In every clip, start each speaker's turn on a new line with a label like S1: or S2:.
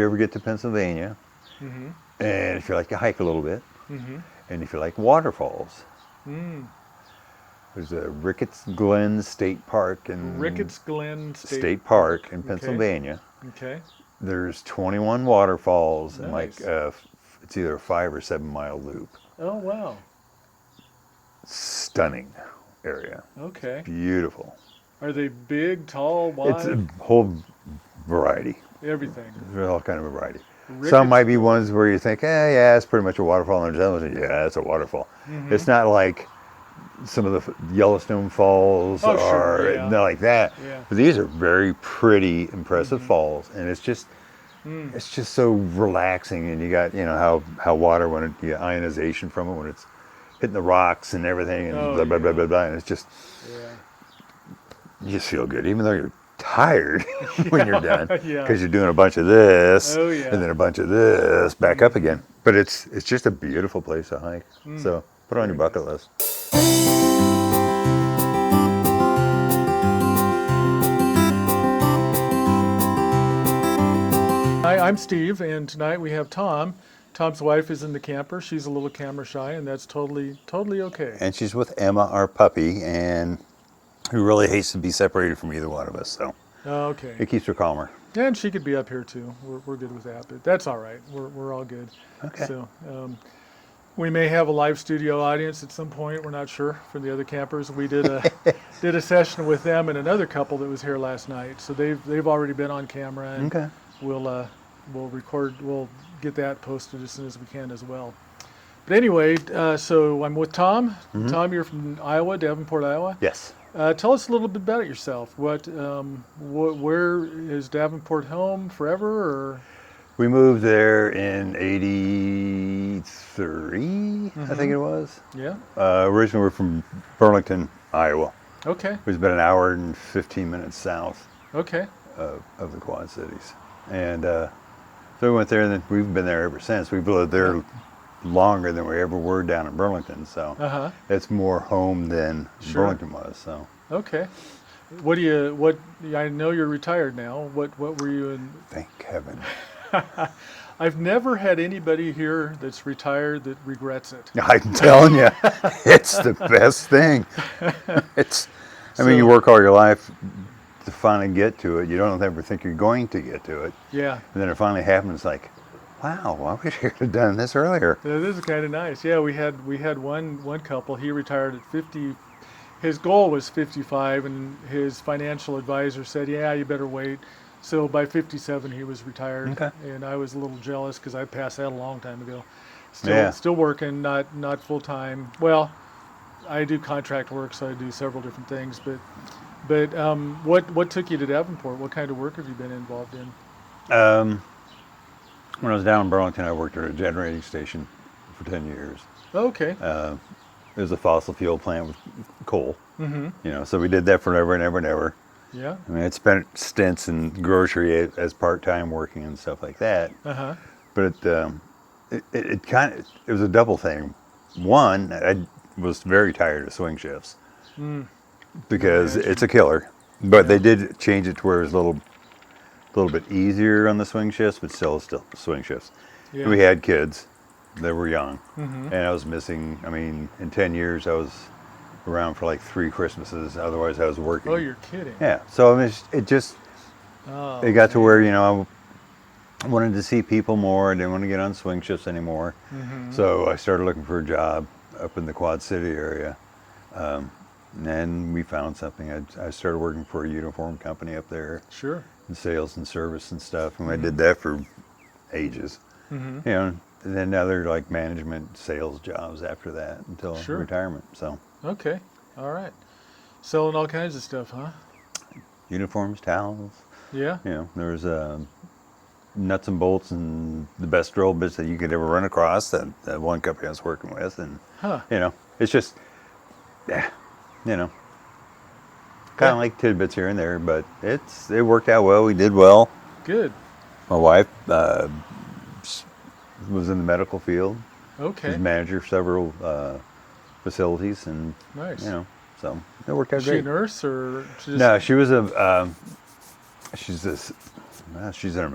S1: you ever get to Pennsylvania,
S2: Mm-hmm.
S1: and if you like to hike a little bit,
S2: Mm-hmm.
S1: and if you like waterfalls, there's a Ricketts Glen State Park in
S2: Ricketts Glen
S1: State Park in
S2: Okay.
S1: Pennsylvania.
S2: Okay.
S1: There's 21 waterfalls and
S2: Nice.
S1: it's either a 5 or 7 mile loop.
S2: Oh, wow.
S1: Stunning area.
S2: Okay.
S1: Beautiful.
S2: Are they big, tall, wide?
S1: It's a whole variety.
S2: Everything.
S1: There's all kind of a variety.
S2: Ricketts
S1: Some might be ones where you think, yeah, it's pretty much a waterfall. And there's others, yeah, it's a waterfall.
S2: Mm-hmm.
S1: It's not like some of the Yellowstone falls
S2: Oh, sure,
S1: or
S2: yeah.
S1: not like that.
S2: Yeah.
S1: But these are very pretty, impressive falls, and it's just so relaxing. And you got how water, when you get ionization from it, when it's hitting the rocks and everything, and blah blah blah blah blah, and it's just you just feel good, even though you're tired when you're done, because you're doing a bunch of this and then a bunch of this back up again. But it's just a beautiful place to hike. So put it on your bucket list.
S2: Hi, I'm Steve, and tonight we have Tom. Tom's wife is in the camper. She's a little camera shy, and that's totally okay.
S1: And she's with Emma, our puppy, and who really hates to be separated from either one of us. So
S2: Okay.
S1: it keeps her calmer.
S2: And she could be up here too. We're good with that, but that's all right. We're all good.
S1: Okay.
S2: So we may have a live studio audience at some point. We're not sure from the other campers. We did a session with them and another couple that was here last night. So they've already been on camera, and
S1: Okay.
S2: we'll record. We'll get that posted as soon as we can as well. But anyway, so I'm with Tom. Tom, you're from Iowa, Davenport, Iowa.
S1: Yes.
S2: Tell us a little bit about yourself. Where is Davenport home forever, or?
S1: We moved there in '83, I think it was.
S2: Yeah.
S1: Originally, we're from Burlington, Iowa.
S2: Okay.
S1: It was about an hour and 15 minutes south
S2: Okay.
S1: of the Quad Cities. And so we went there, and then we've been there ever since. We've lived there longer than we ever were down in Burlington, so it's more home than Burlington was. So
S2: okay. I know you're retired now. What were you in?
S1: thank heaven.
S2: I've never had anybody here that's retired that regrets it.
S1: I'm telling you, it's the best thing. I mean, you work all your life to finally get to it. You don't ever think you're going to get to it.
S2: Yeah.
S1: And then it finally happens. It's like, wow, I wish I could have done this earlier.
S2: This is kind of nice. Yeah, we had one couple. He retired at 50. His goal was 55, and his financial advisor said, "Yeah, you better wait." So by 57, he was retired.
S1: Okay.
S2: And I was a little jealous because I passed that a long time ago.
S1: Yeah.
S2: Still working, not full time. Well, I do contract work, so I do several different things. But what took you to Davenport? What kind of work have you been involved in?
S1: When I was down in Burlington, I worked at a generating station for 10 years.
S2: Okay.
S1: It was a fossil fuel plant with coal. So we did that forever and ever and ever.
S2: Yeah.
S1: I mean, I'd spent stints in grocery as part-time working and stuff like that. But it was a double thing. One, I was very tired of swing shifts because it's a killer. But they did change it to where it was a little bit easier on the swing shifts, but still swing shifts.
S2: Yeah.
S1: We had kids that were young, and I was missing. I mean, in 10 years, I was around for like 3 Christmases. Otherwise, I was working.
S2: Oh, you're kidding.
S1: Yeah. So I mean, it got to where I wanted to see people more. I didn't want to get on swing shifts anymore. So I started looking for a job up in the Quad City area. And then we found something. I started working for a uniform company up there.
S2: Sure.
S1: In sales and service and stuff. And I did that for ages. And then other like management sales jobs after that until retirement. So.
S2: Okay. All right. Selling all kinds of stuff, huh?
S1: Uniforms, towels.
S2: Yeah.
S1: There was nuts and bolts and the best drill bits that you could ever run across that one company I was working with. And, it's just, kind of like tidbits here and there, but it worked out well. We did well.
S2: Good.
S1: My wife was in the medical field.
S2: Okay.
S1: She's manager of several facilities, and
S2: nice.
S1: So it worked out
S2: Is she
S1: great.
S2: a nurse or?
S1: No, she was she's this Well, she's a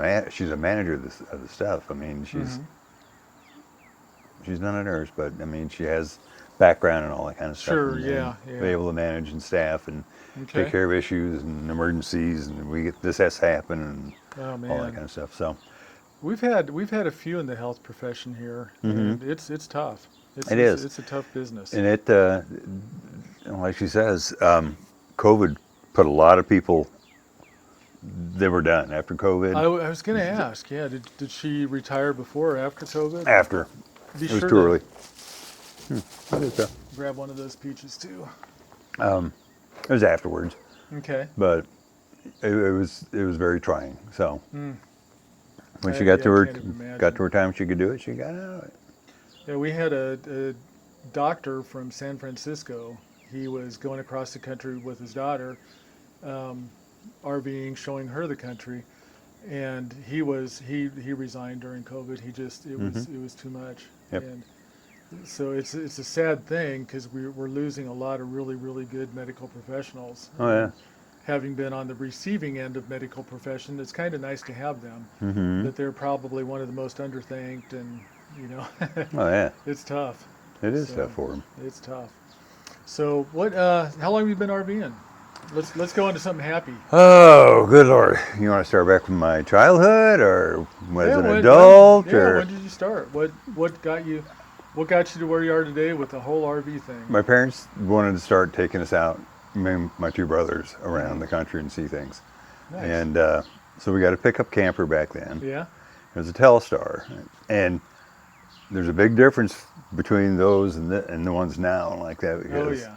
S1: manager of the stuff. I mean, she's not a nurse, but I mean, she has background and all that kind of stuff.
S2: Sure,
S1: And
S2: yeah.
S1: be able to manage and staff and
S2: Okay.
S1: take care of issues and emergencies, and this has to happen and
S2: Oh
S1: all that
S2: man,
S1: kind of stuff. So
S2: we've had a few in the health profession here, and it's tough.
S1: it is.
S2: It's a tough business.
S1: And like she says, COVID put a lot of people. They were done after COVID.
S2: I was going to ask, yeah, did she retire before or after COVID?
S1: After.
S2: Be
S1: It was
S2: sure
S1: too
S2: to
S1: early.
S2: grab one of those peaches too.
S1: It was afterwards,
S2: Okay.
S1: but it was very trying. So when she
S2: I
S1: got to
S2: can't even imagine.
S1: her time she could do it, she got out of it.
S2: Yeah, we had a doctor from San Francisco. He was going across the country with his daughter, RVing, showing her the country, and he resigned during COVID. It was too much.
S1: Yep.
S2: And so it's a sad thing because we're losing a lot of really, really good medical professionals.
S1: Oh yeah.
S2: Having been on the receiving end of medical profession, it's kind of nice to have them. But they're probably one of the most underthanked, and
S1: Oh yeah.
S2: it's tough.
S1: It is
S2: So,
S1: tough for them.
S2: It's tough. So what? How long have you been RVing? Let's go into something happy.
S1: Oh, good Lord. You want to start back with my childhood or as an
S2: when-
S1: adult?
S2: when did you start? What got you to where you are today with the whole RV thing?
S1: My parents wanted to start taking us out, me and my two brothers, around the country and see things.
S2: Nice.
S1: And so we got a pickup camper back then.
S2: Yeah.
S1: It was a Telstar. And there's a big difference between those and the ones now like that because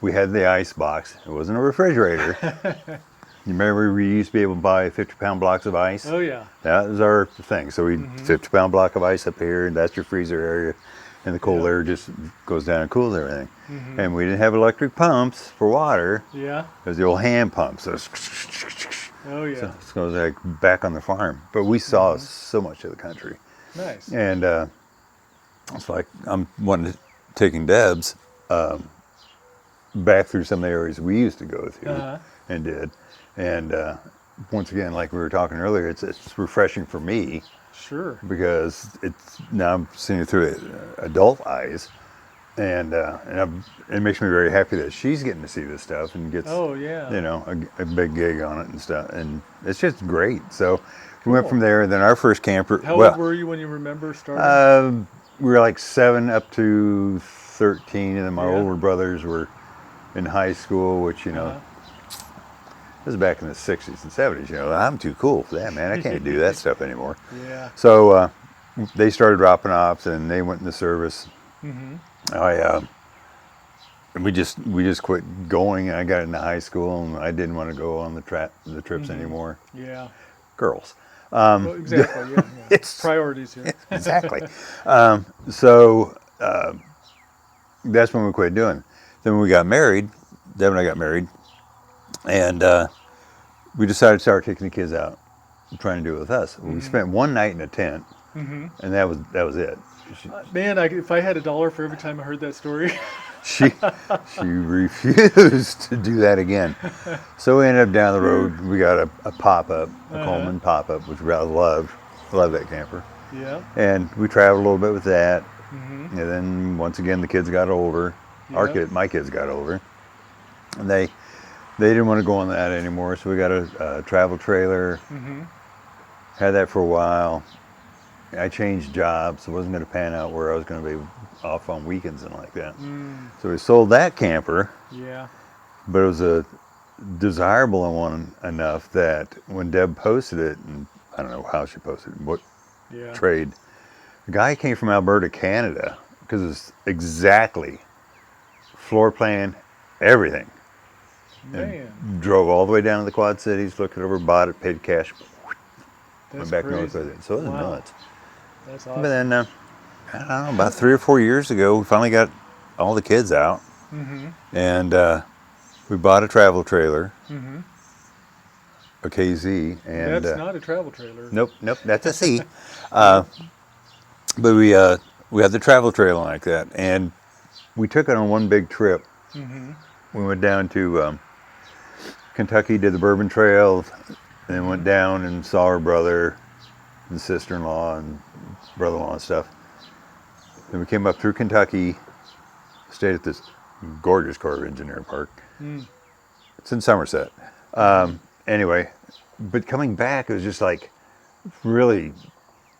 S1: we had the ice box. It wasn't a refrigerator. You remember we used to be able to buy 50-pound blocks of ice?
S2: Oh yeah.
S1: That was our thing. So we 50-pound block of ice up here, and that's your freezer area, and the cold air just goes down and cools everything. And we didn't have electric pumps for water.
S2: Yeah.
S1: It was the old hand pumps. So
S2: Oh yeah.
S1: it was like back on the farm. But we saw so much of the country.
S2: Nice.
S1: And it's like I'm taking Deb's back through some of the areas we used to go through and did. And once again, like we were talking earlier, it's refreshing for me
S2: Sure.
S1: because now I'm seeing it through adult eyes, and it makes me very happy that she's getting to see this stuff and gets a big gig on it and stuff, and it's just great. So we went from there, and then our first camper.
S2: How old were you when you remember starting?
S1: We were like 7 up to 13, and then my
S2: Yeah.
S1: older brothers were in high school, which this is back in the 60s and 70s. I'm too cool for that, man. I can't do that stuff anymore.
S2: Yeah.
S1: So they started dropping off, and they went in the service. And we just quit going. I got into high school, and I didn't want to go on the trips anymore.
S2: Yeah.
S1: Girls.
S2: Well, exactly. Yeah.
S1: It's
S2: Priorities here.
S1: exactly. So that's when we quit doing. Then when we got married, Deb and I got married, and we decided to start taking the kids out and trying to do it with us. We spent one night in a tent, and that was it.
S2: Man, if I had $1 for every time I heard that story.
S1: She refused to do that again. So we ended up down the road. We got a pop-up, a Coleman pop-up, which we loved that camper.
S2: Yeah.
S1: And we traveled a little bit with that. And then once again, the kids got older. My kids got older, and they didn't want to go on that anymore. So we got a travel trailer. Had that for a while. I changed jobs. It wasn't going to pan out where I was going to be off on weekends and like that. So we sold that camper.
S2: Yeah.
S1: But it was a desirable one enough that when Deb posted it, and I don't know how she posted it, what trade, the guy came from Alberta, Canada, because it's exactly floor plan, everything.
S2: Man.
S1: And drove all the way down to the Quad Cities, looked it over, bought it, paid cash,
S2: That's
S1: went back
S2: crazy.
S1: north with it. So it was
S2: Wow.
S1: nuts.
S2: That's awesome.
S1: But then, I don't know, about 3 or 4 years ago, we finally got all the kids out, and we bought a travel trailer, a KZ, and
S2: That's not a travel trailer.
S1: nope, that's a C. But we had the travel trailer like that, and we took it on one big trip. We went down to Kentucky, did the Bourbon Trail, and then went down and saw her brother and sister-in-law and brother-in-law and stuff. Then we came up through Kentucky, stayed at this gorgeous Corps of Engineer park. It's in Somerset. Anyway, but coming back, it was just like really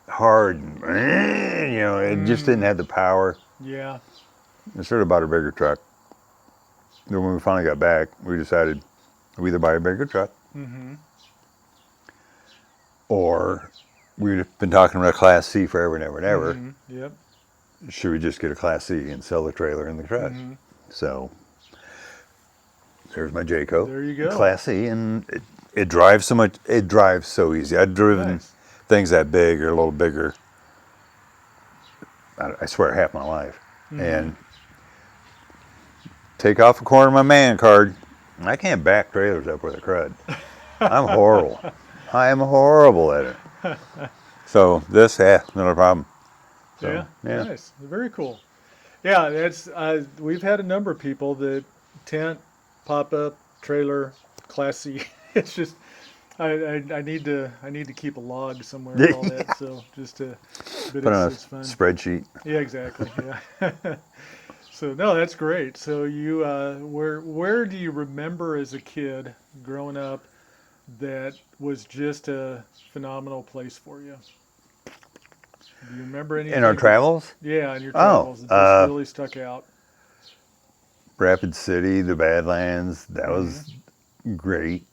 S1: hard. And, it just didn't have the power.
S2: Yeah.
S1: I sort of bought a bigger truck. Then when we finally got back, we decided we either buy a bigger truck or we've been talking about a Class C forever and ever and ever.
S2: Yep.
S1: Should we just get a Class C and sell the trailer and the truck? So there's my Jayco.
S2: There you go.
S1: Class C, and it drives so much. It drives so easy. I've driven things that big or a little bigger. I swear, half my life. And take off a corner of my man card. I can't back trailers up with a crud. I'm horrible. I am horrible at it. So this, not a problem. So,
S2: yeah, nice, very cool. Yeah, that's we've had a number of people that tent, pop-up, trailer, Class C. It's just I need to keep a log somewhere and all that. So just to, but
S1: put on a
S2: it's fun.
S1: spreadsheet.
S2: Yeah, exactly. Yeah. So no, that's great. So you where do you remember as a kid growing up that was just a phenomenal place for you? Do you remember anything?
S1: In our travels?
S2: Yeah, in your travels. It just really stuck out.
S1: Rapid City, the Badlands, that was great.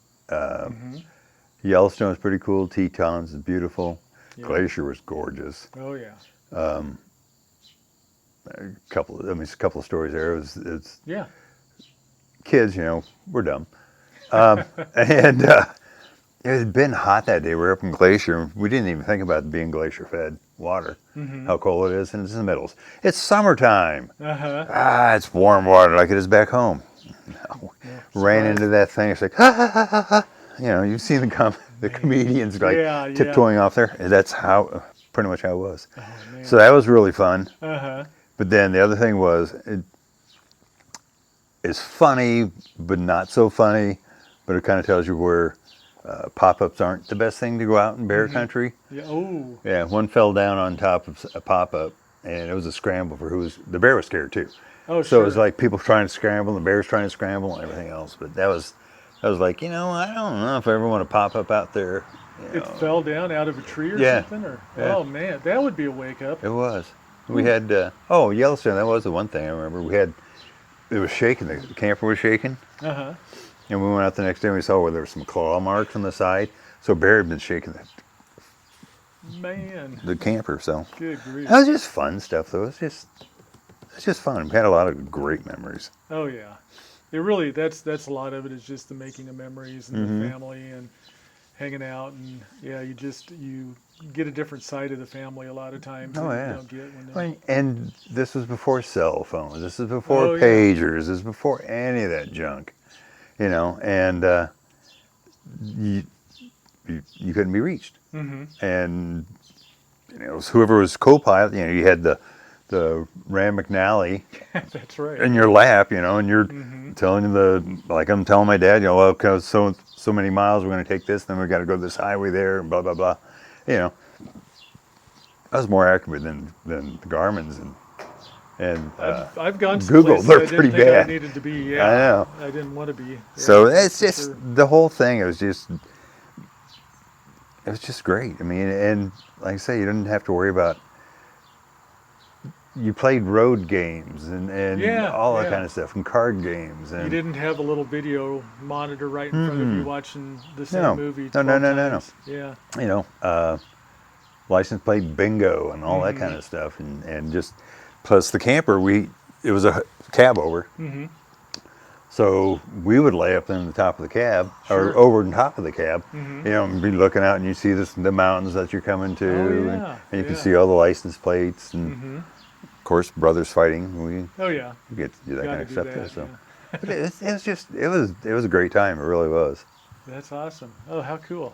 S1: Yellowstone was pretty cool. Tetons is beautiful. Yeah. Glacier was gorgeous.
S2: Oh yeah.
S1: A couple of stories there. It's
S2: yeah.
S1: Kids, we're dumb. And it had been hot that day. We were up in Glacier. We didn't even think about being glacier-fed water, how cold it is, and it's in the middles. It's summertime. It's warm water like it is back home. Ran into that thing. It's like, you've seen the comedians tiptoeing off there. That's pretty much how it was. Oh, so that was really fun. But then the other thing was, it's funny, but not so funny. But it kind of tells you where pop-ups aren't the best thing to go out in bear country.
S2: Yeah. Oh.
S1: Yeah. One fell down on top of a pop-up, and it was a scramble for the bear was scared too.
S2: Oh,
S1: so it was like people trying to scramble, and the bears trying to scramble, and everything else. But that was like, I don't know if I ever want to pop up out there.
S2: It fell down out of a tree or something? Or oh man, that would be a wake up.
S1: It was. We had Yellowstone. That was the one thing I remember. It was shaking. The camper was shaking. And we went out the next day and we saw where there were some claw marks on the side. So bear had been shaking the camper. So
S2: good grief.
S1: That was just fun stuff though. It's just fun. We had a lot of great memories.
S2: Oh yeah. It really that's a lot of it is just the making of memories and the family and hanging out, and you get a different side of the family a lot of times that you don't get when
S1: and this was before cell phones. This is before pagers. This is before any of that junk. And you couldn't be reached. And whoever was co-pilot, you had the Rand McNally
S2: that's right.
S1: in your lap, and you're telling him I'm telling my dad, well, because so many miles we're going to take this, then we got to go to this highway there, and blah blah blah. I was more accurate than the Garmin's and
S2: I've gone to
S1: Google.
S2: places
S1: They're
S2: I didn't
S1: pretty
S2: think
S1: bad.
S2: I needed to be.
S1: Yeah, I know.
S2: I didn't want to be. Yeah,
S1: so it's just the whole thing. It was just great. I mean, and like I say, you didn't have to worry about. You played road games and all that kind of stuff, and card games. And
S2: you didn't have a little video monitor right in front of you watching the same movie.
S1: No.
S2: Yeah.
S1: License plate bingo and all that kind of stuff, and just plus the camper. It was a cab over, so we would lay up in the top of the cab or over the top of the cab, and be looking out, and you see the mountains that you're coming to, and you can see all the license plates and. Of course, brothers fighting. We get to do that kind of stuff too. So, but it was a great time. It really was.
S2: That's awesome. Oh, how cool!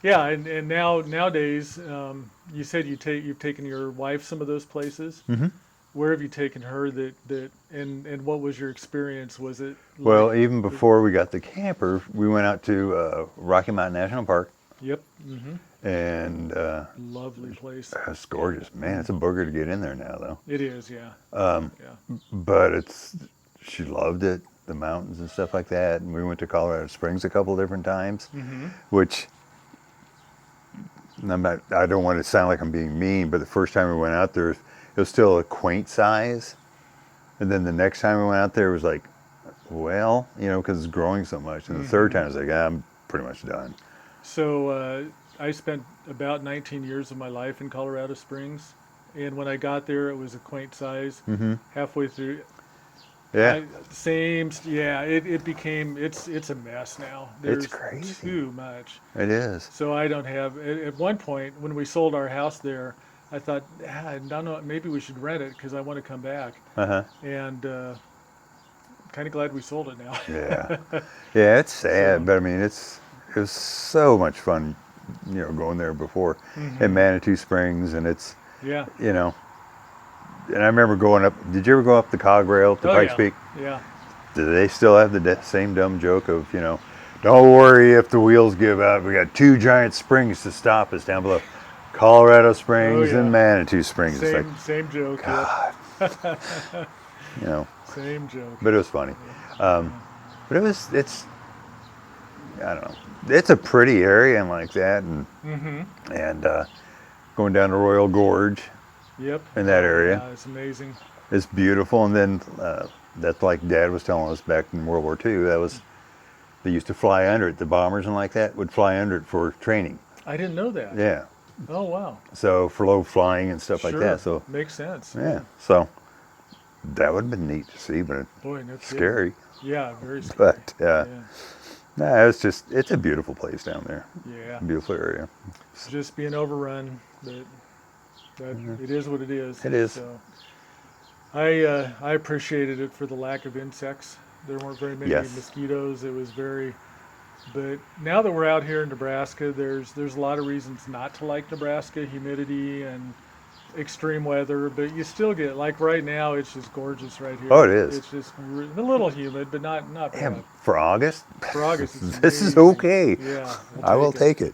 S2: Yeah, and nowadays, you said you've taken your wife some of those places. where have you taken her and what was your experience? Was it like,
S1: Well, even before we got the camper, we went out to Rocky Mountain National Park,
S2: yep, mm-hmm.
S1: and
S2: Lovely place.
S1: it's gorgeous. Man, it's a booger to get in there now, though.
S2: It is, yeah. Yeah.
S1: But she loved it, the mountains and stuff like that. And we went to Colorado Springs a couple different times,
S2: Mm-hmm.
S1: which I don't want to sound like I'm being mean, but the first time we went out there, it was still a quaint size. And then the next time we went out there, it was like, well, because it's growing so much. And the third time, I was like, I'm pretty much done.
S2: So I spent about 19 years of my life in Colorado Springs. And when I got there, it was a quaint size.
S1: Mm-hmm.
S2: Halfway through,
S1: Yeah.
S2: it became, it's a mess now. There's
S1: It's crazy.
S2: too much.
S1: It is.
S2: So I don't have, at one point, when we sold our house there, I thought, no, maybe we should rent it because I want to come back.
S1: Uh-huh.
S2: And I'm kind of glad we sold it now.
S1: Yeah. Yeah, it's sad,
S2: So-
S1: but I mean, it was so much fun, going there before in Manitou Springs, and it's,
S2: Yeah.
S1: and I remember going up. Did you ever go up the cog rail to Pikes
S2: yeah.
S1: Peak?
S2: Yeah.
S1: Do they still have the same dumb joke of, don't worry if the wheels give out. We got 2 giant springs to stop us down below. Colorado Springs
S2: yeah.
S1: and Manitou Springs. It's like,
S2: Same joke. Yeah.
S1: God,
S2: Same joke.
S1: but it was funny. But it's, I don't know. It's a pretty area and like that, and going down to Royal Gorge
S2: Yep.
S1: in that area.
S2: Yeah, it's amazing.
S1: It's beautiful, and then that's like Dad was telling us back in World War II. They used to fly under it. The bombers and like that would fly under it for training.
S2: I didn't know that.
S1: Yeah.
S2: Oh wow.
S1: So for low flying and stuff like
S2: Sure.
S1: that. So
S2: Makes sense.
S1: yeah. So that would have been neat to see, but
S2: Boy, no kidding.
S1: scary.
S2: Yeah, very scary.
S1: But
S2: Yeah.
S1: nah, it's a beautiful place down there.
S2: Yeah.
S1: Beautiful area.
S2: It's just being overrun, but it is what it is.
S1: It is.
S2: So I appreciated it for the lack of insects. There weren't very many
S1: Yes.
S2: mosquitoes. It was very. But now that we're out here in Nebraska, there's a lot of reasons not to like Nebraska: humidity and extreme weather. But you still get, like right now, it's just gorgeous right here.
S1: Oh, it is.
S2: It's just a little humid, but not
S1: Yeah,
S2: bad.
S1: for August,
S2: For August, it's
S1: this is
S2: amazing.
S1: okay.
S2: Yeah,
S1: I will take it.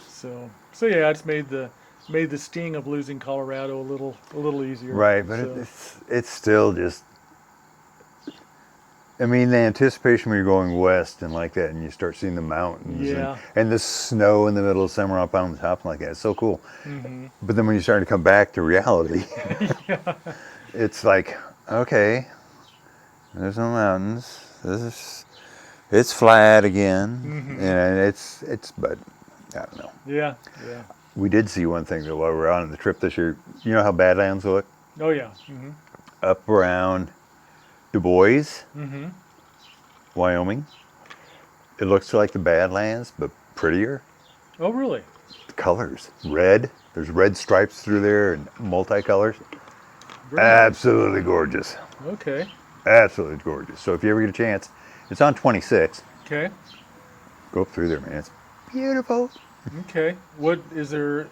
S2: So yeah, it's made the sting of losing Colorado a little easier.
S1: Right, but
S2: So,
S1: it's still just. I mean, the anticipation when you're going west and like that, and you start seeing the mountains
S2: Yeah.
S1: and the snow in the middle of summer up on the top like that, it's so cool.
S2: mm-hmm.
S1: But then when you start to come back to reality, it's like, okay, there's no mountains. It's flat again, and but I don't know.
S2: Yeah.
S1: We did see one thing though while we were on the trip this year. You know how Badlands look
S2: Oh yeah. Mm-hmm.
S1: up around Du Bois,
S2: Mm-hmm.
S1: Wyoming. It looks like the Badlands, but prettier.
S2: Oh really?
S1: The colors, red. There's red stripes through there and multicolors.
S2: Very nice.
S1: Absolutely gorgeous.
S2: Okay.
S1: Absolutely gorgeous. So if you ever get a chance, it's on 26.
S2: Okay.
S1: Go up through there, man. It's beautiful.
S2: Okay. What is there?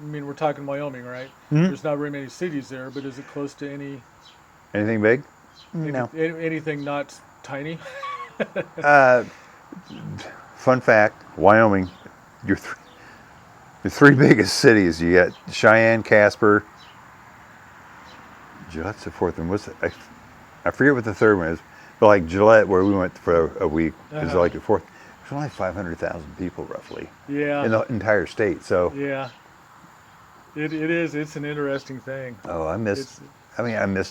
S2: I mean, we're talking Wyoming, right?
S1: Mhm.
S2: There's not very many cities there, but is it close to
S1: Anything big? No.
S2: anything not tiny?
S1: Fun fact: Wyoming, your 3 biggest cities. You got Cheyenne, Casper. Gillette's the 4th one. What's it? I forget what the 3rd one is. But like Gillette, where we went for a week, is like the 4th. There's only 500,000 people roughly
S2: Yeah.
S1: in the entire state. So
S2: Yeah. It is. It's an interesting thing.
S1: I missed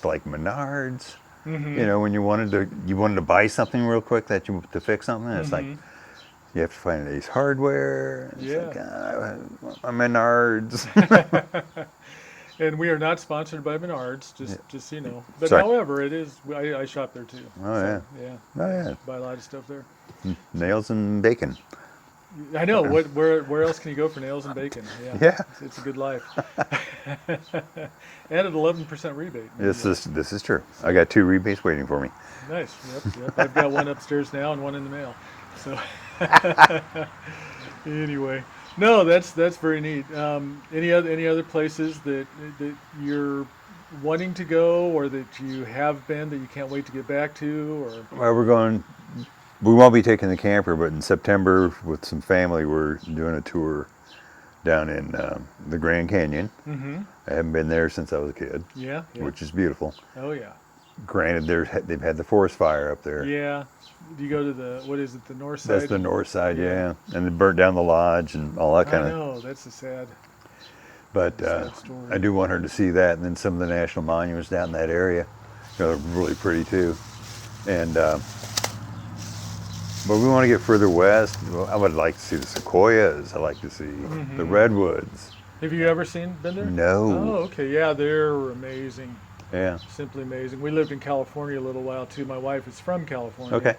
S1: like Menards.
S2: Mm-hmm.
S1: When you wanted to buy something real quick to fix something, and it's like you have to find an Ace Hardware. It's
S2: Yeah.
S1: like, I'm Menards.
S2: And we are not sponsored by Menards, just so you know. But
S1: Sorry.
S2: however, it is. I shop there too.
S1: Oh,
S2: So, yeah.
S1: Oh yeah,
S2: Buy a lot of stuff there.
S1: nails and bacon.
S2: I know. Where else can you go for nails and bacon? Yeah.
S1: Yeah.
S2: It's a good life. And an 11% rebate.
S1: This is true. I got 2 rebates waiting for me.
S2: Nice. Yep. I've got one upstairs now and one in the mail. So anyway, no, that's very neat. Any other places that you're wanting to go, or that you have been that you can't wait to get back to, or?
S1: Well, we won't be taking the camper, but in September with some family, we're doing a tour down in the Grand Canyon.
S2: Mm-hmm.
S1: I haven't been there since I was a kid,
S2: Yeah, yeah.
S1: which is beautiful.
S2: Oh, yeah.
S1: Granted, they've had the forest fire up there.
S2: Yeah. Do you go to what is it, the north side?
S1: That's the north side, yeah. And they burnt down the lodge and all that kind
S2: I
S1: of.
S2: know, that's a sad.
S1: But
S2: sad story.
S1: I do want her to see that, and then some of the national monuments down in that area. They're really pretty too. And but we want to get further west. I would like to see the sequoias. I like to see the redwoods.
S2: Have you ever been there?
S1: No.
S2: Oh, okay. Yeah, they're amazing.
S1: Yeah.
S2: Simply amazing. We lived in California a little while too. My wife is from California.
S1: Okay.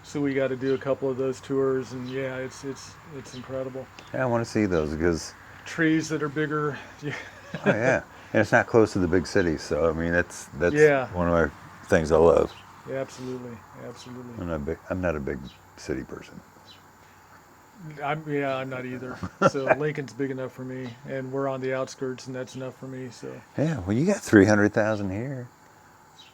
S2: So we got to do a couple of those tours, and yeah, it's incredible.
S1: Yeah, I want to see those because.
S2: Trees that are bigger. Yeah.
S1: Oh yeah, and it's not close to the big cities, so I mean that's
S2: Yeah.
S1: one of my things I love.
S2: Yeah, absolutely, absolutely.
S1: I'm not a big city person.
S2: I'm not either. So Lincoln's big enough for me, and we're on the outskirts, and that's enough for me. So
S1: Yeah, well, you got 300,000 here.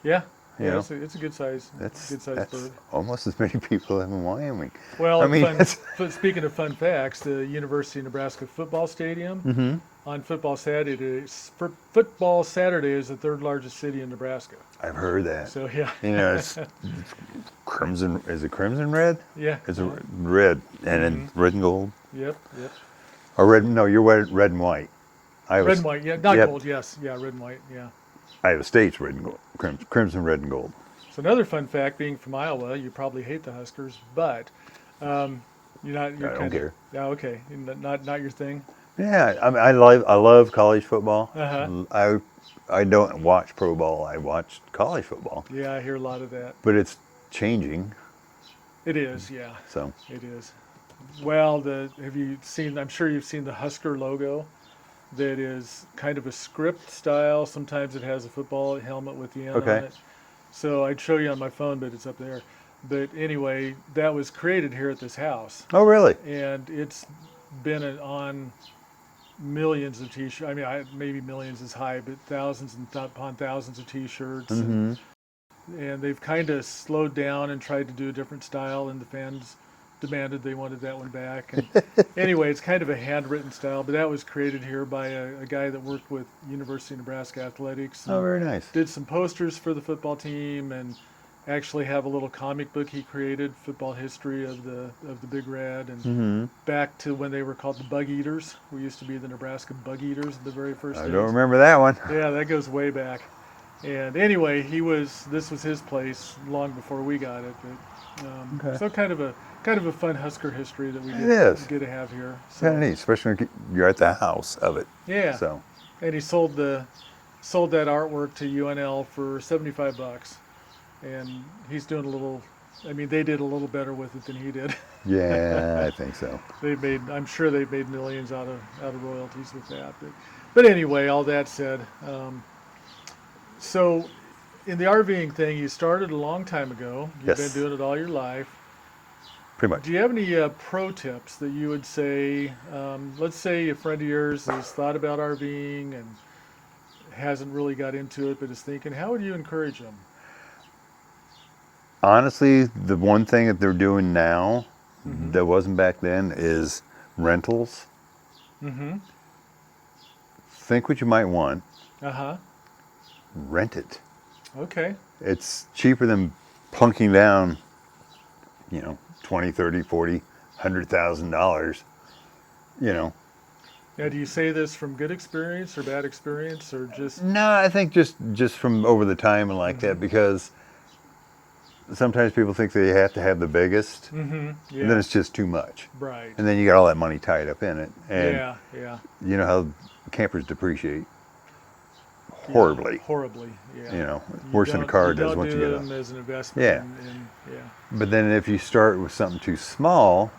S2: yeah,
S1: You
S2: yeah,
S1: know,
S2: it's a good size.
S1: That's
S2: bird.
S1: almost as many people have in Wyoming.
S2: Well,
S1: I mean,
S2: speaking of fun facts, the University of Nebraska football stadium on Football Saturday is the third largest city in Nebraska.
S1: I've heard that.
S2: So yeah,
S1: You know, it's crimson. Is it crimson red?
S2: yeah,
S1: It's a red, and then red and gold.
S2: yep.
S1: Or red? No, you're red and white.
S2: Red and white, yeah, not
S1: Yep.
S2: gold. Yes, yeah, red and white, yeah.
S1: Iowa State's red and gold. Crimson, red, and gold.
S2: So another fun fact, being from Iowa, you probably hate the Huskers, but you're not. You're
S1: I don't care.
S2: Yeah, okay, not your thing.
S1: Yeah, I mean, I love college football.
S2: Uh-huh.
S1: I don't watch pro ball. I watch college football.
S2: Yeah, I hear a lot of that.
S1: But it's changing.
S2: It is, yeah,
S1: So
S2: it is. Well, have you seen? I'm sure you've seen the Husker logo. That is kind of a script style. Sometimes it has a football helmet with the N on it. So I'd show you on my phone, but it's up there. But anyway, that was created here at this house,
S1: Oh, really?
S2: and it's been on millions of T-shirts. I mean, maybe millions is high, but thousands and upon thousands of T-shirts. And they've kind of slowed down and tried to do a different style, and the fans demanded they wanted that one back. And anyway, it's kind of a handwritten style, but that was created here by a guy that worked with University of Nebraska Athletics.
S1: Oh, very nice.
S2: Did some posters for the football team, and actually have a little comic book he created, football history of the Big Red, and back to when they were called the Bug Eaters. We used to be the Nebraska Bug Eaters the very first
S1: I
S2: days.
S1: don't remember that one.
S2: Yeah, that goes way back. And anyway, this was his place long before we got it. But so kind of a fun Husker history that we get to have here. So,
S1: Kind of neat, especially when you're at the house of it.
S2: yeah.
S1: So
S2: And he sold that artwork to UNL for $75, and he's doing a little. I mean, they did a little better with it than he did.
S1: yeah, I think so.
S2: I'm sure they've made millions out of royalties with that. But anyway, all that said, so in the RVing thing, you started a long time ago. You've
S1: Yes.
S2: been doing it all your life.
S1: Pretty much.
S2: Do you have any pro tips that you would say? Let's say a friend of yours has thought about RVing and hasn't really got into it, but is thinking. How would you encourage them?
S1: Honestly, the one thing that they're doing now that wasn't back then is rentals.
S2: Mm-hmm.
S1: Think what you might want.
S2: Uh-huh.
S1: Rent it.
S2: Okay.
S1: It's cheaper than plunking down, $20, $30, $40, $100,000,
S2: Now, do you say this from good experience or bad experience, or just?
S1: No, I think just from over the time and like that, because sometimes people think they have to have the biggest,
S2: Yeah.
S1: and then it's just too much.
S2: Right.
S1: And then you got all that money tied up in it. And
S2: Yeah.
S1: you know how campers depreciate horribly.
S2: Horribly. Yeah.
S1: Worse than a car does
S2: don't
S1: once you
S2: do
S1: get
S2: them
S1: up.
S2: as an investment.
S1: Yeah.
S2: Yeah.
S1: But then if you start with something too small,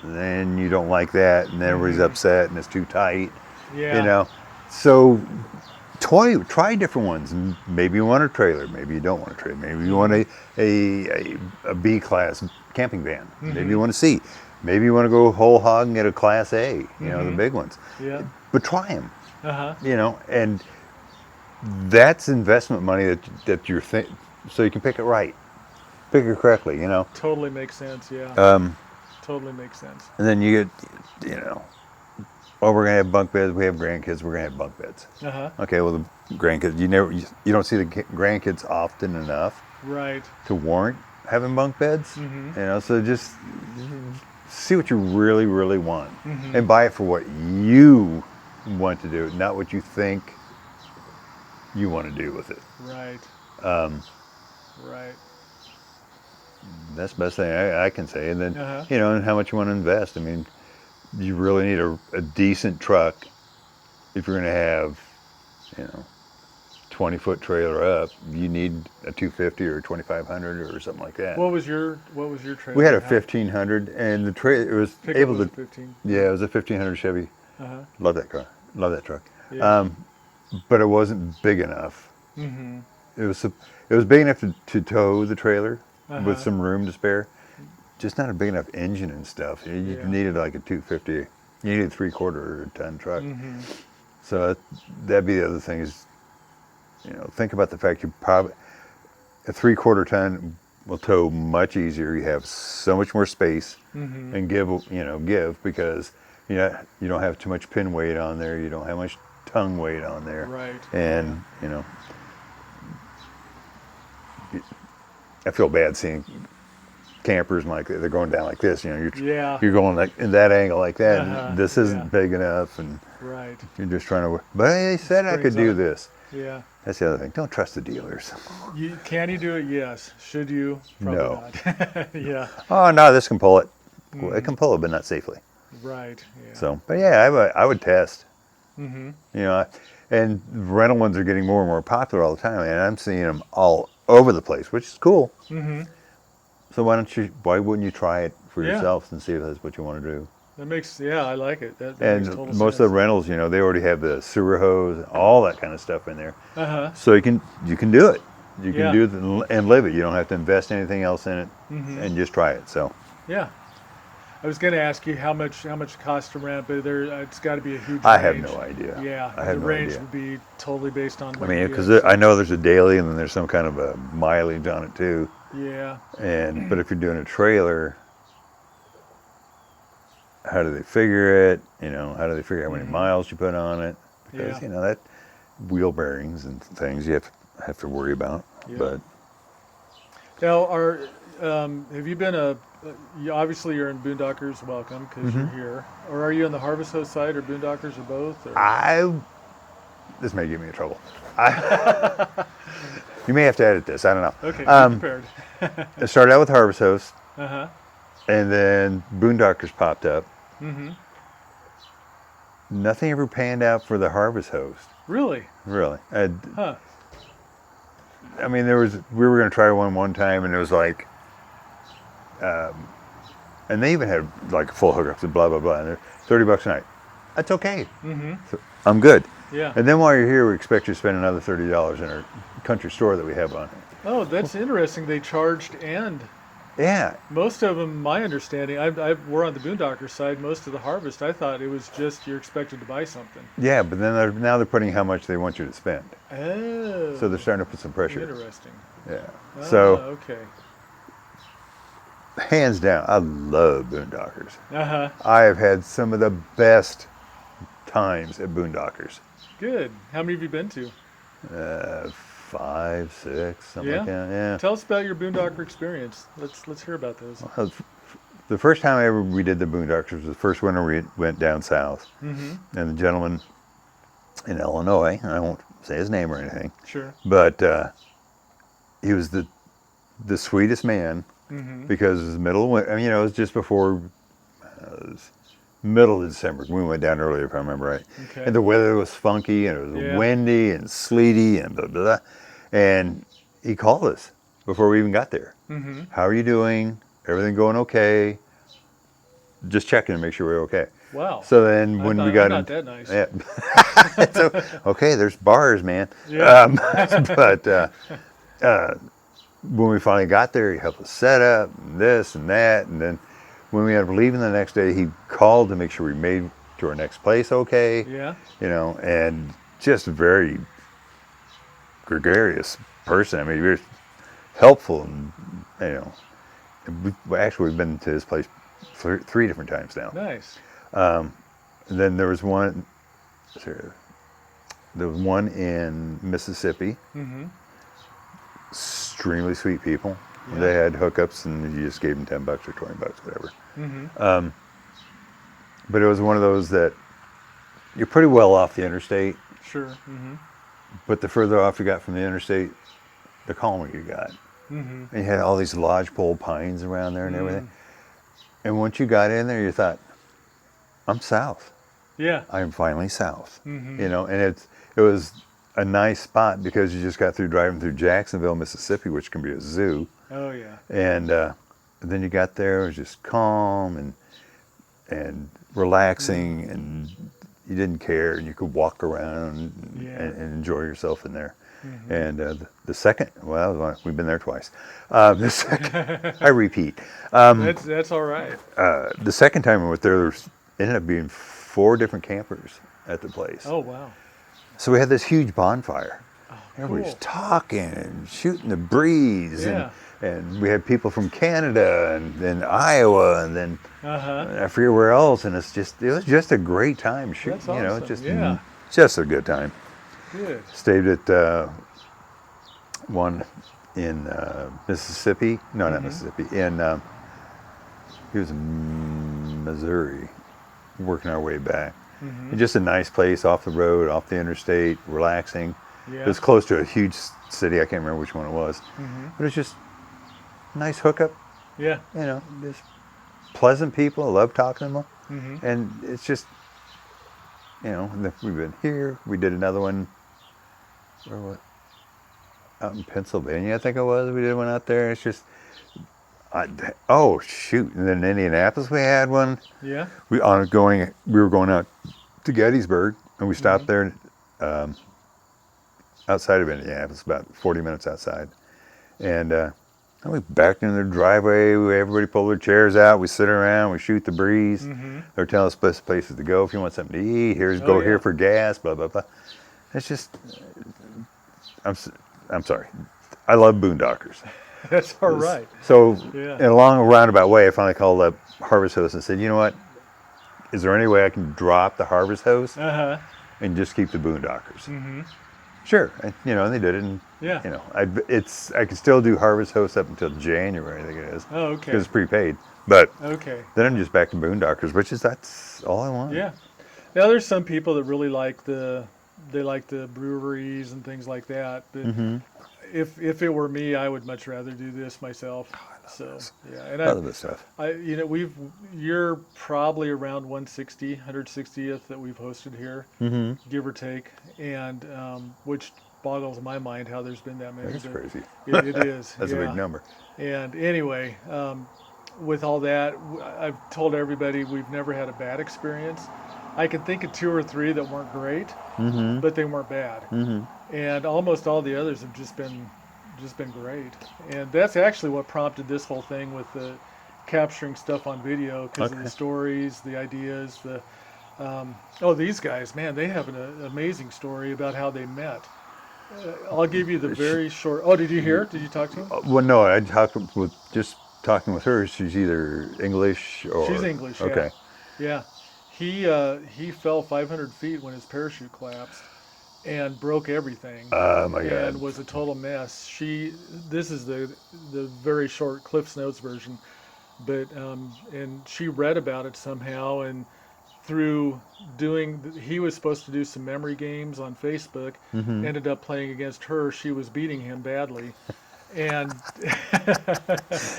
S1: then you don't like that, and everybody's upset, and it's too tight.
S2: Yeah.
S1: So try different ones. And maybe you want a trailer, maybe you don't want a trailer, maybe you want a B class camping van, maybe you want a C, maybe you want to go whole hog and get a class A, the big ones.
S2: Yeah.
S1: But try them,
S2: Uh-huh.
S1: and that's investment money that you're so you can pick it right, pick it correctly,
S2: Totally makes sense. Yeah. Totally makes sense.
S1: and then you get, oh, we're gonna have bunk beds. We have grandkids. We're gonna have bunk beds.
S2: Uh-huh.
S1: Okay, well, the grandkids, you don't see the grandkids often enough
S2: Right.
S1: to warrant having bunk beds.
S2: Mm-hmm.
S1: So just see what you really, really want,
S2: Mm-hmm.
S1: and buy it for what you want to do, not what you think you want to do with it.
S2: Right. Right.
S1: That's the best thing I can say. And then,
S2: Uh-huh.
S1: And how much you want to invest. I mean, you really need a decent truck if you're going to have, 20-foot trailer up. You need a 250 or a 2500 or something like that.
S2: What was your trailer?
S1: We had a
S2: How-
S1: 1500, and the it was
S2: Pickup
S1: able
S2: was
S1: to.
S2: 15.
S1: Yeah, it was a 1500 Chevy.
S2: Uh-huh.
S1: Love that car. Love that truck.
S2: Yeah.
S1: But it wasn't big enough.
S2: Mm-hmm.
S1: It was big enough to tow the trailer
S2: Uh-huh.
S1: with some room to spare. Just not a big enough engine and stuff. You
S2: Yeah.
S1: needed like a 250. You needed a 3/4 ton truck.
S2: Mm-hmm.
S1: So that'd be the other thing is, think about the fact you probably a 3/4 ton will tow much easier. You have so much more space
S2: Mm-hmm.
S1: and give because you don't have too much pin weight on there. You don't have much tongue weight on there.
S2: Right.
S1: And I feel bad seeing campers like they're going down like this.
S2: Yeah.
S1: You're going like in that angle like that.
S2: Uh-huh.
S1: And this isn't
S2: Yeah.
S1: big enough, and
S2: Right.
S1: you're just trying to. But they said I could
S2: Springs
S1: do
S2: up.
S1: this.
S2: Yeah.
S1: That's the other thing. Don't trust the dealers.
S2: Can you do it? Yes. Should you? Probably
S1: No.
S2: not. Yeah.
S1: Oh no, this can pull it. Well, it can pull it, but not safely.
S2: Right. Yeah.
S1: So, but yeah, I would test.
S2: Mm-hmm.
S1: And rental ones are getting more and more popular all the time, and I'm seeing them all over the place, which is cool.
S2: Mm-hmm.
S1: So why wouldn't you try it for
S2: Yeah.
S1: yourself and see if that's what you want to do?
S2: That makes. Yeah, I like it. That
S1: And
S2: makes total
S1: most
S2: sense.
S1: of the rentals, they already have the sewer hose, all that kind of stuff in there.
S2: Uh-huh.
S1: So you can do it. You can
S2: Yeah.
S1: do it and live it. You don't have to invest anything else in it,
S2: Mm-hmm.
S1: and just try it. So
S2: Yeah. I was going to ask you how much it costs to rent, but it's got to be a huge
S1: I have
S2: range.
S1: no idea.
S2: Yeah,
S1: I have
S2: the
S1: no
S2: range
S1: idea.
S2: would be totally based on.
S1: I
S2: what
S1: mean,
S2: you
S1: because
S2: get.
S1: I know there's a daily, and then there's some kind of a mileage on it too.
S2: Yeah.
S1: But if you're doing a trailer, how do they figure it? How do they figure out how many miles you put on it? Because
S2: Yeah.
S1: that wheel bearings and things you have to worry about.
S2: Yeah.
S1: But
S2: Now, have you been obviously you're in Boondockers Welcome because you're here, or are you on the Harvest Host side or Boondockers or both? Or?
S1: This may get me in trouble. You may have to edit this. I don't know.
S2: Okay, be prepared.
S1: I started out with Harvest Host,
S2: Uh-huh.
S1: and then Boondockers popped up.
S2: Mm-hmm.
S1: Nothing ever panned out for the Harvest Host,
S2: Really?
S1: really.
S2: Huh.
S1: I mean, we were going to try one time, and it was like, and they even had like full hookups and blah blah blah, and they're $30 a night. That's okay.
S2: Mm-hmm.
S1: So I'm good.
S2: Yeah.
S1: And then while you're here, we expect you to spend another $30 in our country store that we have on here.
S2: Oh, that's interesting. They charged, and
S1: Yeah,
S2: most of them, my understanding, we're on the Boondocker side. Most of the Harvest, I thought it was just you're expected to buy something.
S1: yeah, but then now they're putting how much they want you to spend.
S2: Oh.
S1: So they're starting to put some pressure.
S2: Interesting.
S1: Yeah.
S2: Ah,
S1: So
S2: okay.
S1: hands down, I love Boondockers.
S2: Uh-huh.
S1: I have had some of the best times at Boondockers.
S2: Good. How many have you been to?
S1: 5, 6, something like that. Yeah.
S2: Tell us about your Boondocker experience. Let's hear about those.
S1: The first time we did the Boondockers was the first winter we went down south.
S2: Mm-hmm.
S1: And the gentleman in Illinois, I won't say his name or anything,
S2: Sure.
S1: but he was the sweetest man
S2: Mm-hmm.
S1: because it was the middle of winter. I mean, it was just before it was middle of December. We went down earlier, if I remember right.
S2: Okay.
S1: And the weather was funky, and it was
S2: Yeah.
S1: windy and sleety and blah, blah, blah. And he called us before we even got there.
S2: Mm-hmm.
S1: How are you doing? Everything going okay? Just checking to make sure we're okay.
S2: Wow.
S1: So then when we got
S2: I'm
S1: in,
S2: not that nice.
S1: yeah. So, okay, there's bars, man.
S2: Yeah.
S1: But when we finally got there, he helped us set up and this and that. And then when we ended up leaving the next day, he called to make sure we made to our next place okay.
S2: Yeah.
S1: And just very gregarious person. I mean, he was helpful, and you know, we've been to his place 3 different times now.
S2: Nice.
S1: And then there was one in Mississippi.
S2: Mm-hmm.
S1: Extremely sweet people.
S2: Yeah.
S1: They had hookups, and you just gave them $10 or $20, whatever.
S2: Mm-hmm.
S1: But it was one of those that you're pretty well off the interstate,
S2: Sure. Mm-hmm.
S1: but the further off you got from the interstate, the calmer you got.
S2: Mm-hmm.
S1: And you had all these lodgepole pines around there and everything. And once you got in there, you thought, I'm south.
S2: Yeah.
S1: I am finally south.
S2: Mm-hmm.
S1: You know, and it was a nice spot because you just got through driving through Jacksonville, Mississippi, which can be a zoo.
S2: Oh yeah.
S1: And then you got there, it was just calm and relaxing, and you didn't care, and you could walk around and enjoy yourself in there. Mm-hmm. And the second, we've been there twice. The second, I repeat.
S2: That's all right.
S1: The second time we went there ended up being 4 different campers at the place.
S2: Oh wow.
S1: So we had this huge bonfire.
S2: Oh,
S1: Everybody's
S2: cool.
S1: talking and shooting the breeze.
S2: Yeah.
S1: And we had people from Canada and then Iowa and then
S2: Uh-huh.
S1: I forget where else. And it was just a great time.
S2: That's
S1: You know,
S2: awesome.
S1: just a good time.
S2: Good.
S1: Stayed at one in Mississippi. No, not Mississippi. He was in Missouri, working our way back. And just a nice place off the road, off the interstate, relaxing.
S2: Yeah.
S1: It was close to a huge city. I can't remember which one it was. But it was just a nice hookup.
S2: Yeah.
S1: You know, just pleasant people. I love talking to them. And it's just, you know, we've been here. We did another one. Where was it? Out in Pennsylvania, I think it was. We did one out there. It's just, oh shoot! And then in Indianapolis, we had one.
S2: Yeah.
S1: We were going out to Gettysburg, and we stopped there outside of Indianapolis, about 40 minutes outside. And we backed into their driveway. Everybody pulled their chairs out. We sit around. We shoot the breeze. They're telling us places to go if you want something to eat. Go here for gas. Blah blah blah. It's just, I'm sorry. I love Boondockers.
S2: That's all right.
S1: So
S2: Yeah.
S1: in a long roundabout way, I finally called up Harvest Host and said, you know what? Is there any way I can drop the Harvest Host and just keep the Boondockers? Sure. And, you know, and they did it. And,
S2: Yeah.
S1: you know, I can still do Harvest Host up until January, I think it is.
S2: Oh, okay.
S1: Because it's prepaid. But
S2: Okay.
S1: then I'm just back to Boondockers, that's all I want.
S2: Yeah. Now there's some people that really like the breweries and things like that. But if it were me, I would much rather do this myself. Yeah, and
S1: I love this stuff.
S2: you're probably around 160th that we've hosted here, give or take, and which boggles my mind how there's been that many.
S1: That's crazy.
S2: It is.
S1: That's a big number.
S2: And anyway, with all that, I've told everybody we've never had a bad experience. I can think of 2 or 3 that weren't great, but they weren't bad. And almost all the others have just been great. And that's actually what prompted this whole thing with the capturing stuff on video, because of the stories, the ideas, these guys, man, they have an amazing story about how they met. I'll give you the very short. Oh, did you hear? Did you talk to him?
S1: Well, no, I talking with her. She's either English or...
S2: She's English, yeah.
S1: Okay.
S2: Yeah. He fell 500 feet when his parachute collapsed and broke everything.
S1: Oh my God.
S2: And was a total mess. This is the very short Cliff's Notes version, but and she read about it somehow, and through he was supposed to do some memory games on Facebook, ended up playing against her. She was beating him badly. And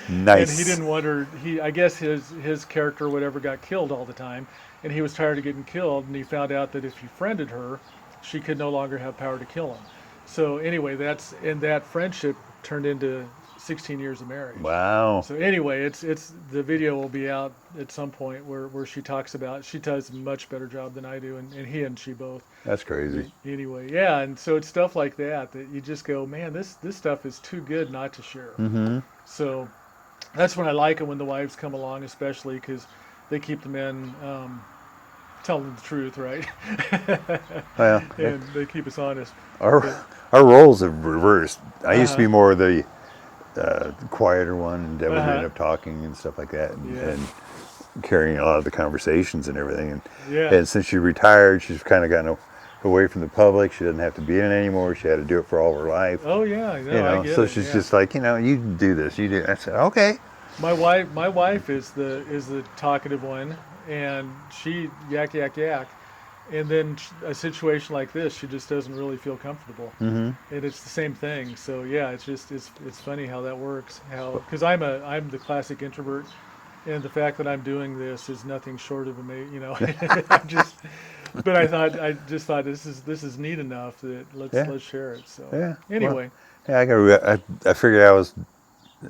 S1: nice.
S2: And he didn't want her. I guess his character, whatever, got killed all the time, and he was tired of getting killed. And he found out that if he friended her, she could no longer have power to kill him. So anyway, that friendship turned into 16 years of marriage.
S1: Wow.
S2: So anyway, it's the video will be out at some point where she talks about. She does a much better job than I do, and he and she both.
S1: That's crazy.
S2: Anyway, yeah, and so it's stuff like that you just go, man, this stuff is too good not to share. So that's when I like it when the wives come along, especially because they keep the men telling the truth, right?
S1: Well,
S2: And they keep us honest.
S1: our our roles have reversed. I used to be
S2: Uh-huh.
S1: more the quieter one, and Deb would end
S2: Uh-huh.
S1: up talking and stuff like that,
S2: Yeah.
S1: and carrying a lot of the conversations and everything.
S2: Yeah.
S1: And since she retired, she's kind of gotten away from the public. She doesn't have to be in it anymore. She had to do it for all her life.
S2: Oh yeah, no, I get
S1: So
S2: it.
S1: she's
S2: Yeah.
S1: just like, you do this, you do. I said, okay.
S2: My wife is the talkative one, and she yak yak yak, and then a situation like this, she just doesn't really feel comfortable, and it's the same thing. So yeah, it's funny how that works. How because I'm the classic introvert, and the fact that I'm doing this is nothing short of amazing. I just, but I just thought this is neat enough that
S1: Yeah.
S2: let's share it. So
S1: Yeah. Well,
S2: anyway,
S1: yeah, I figured I was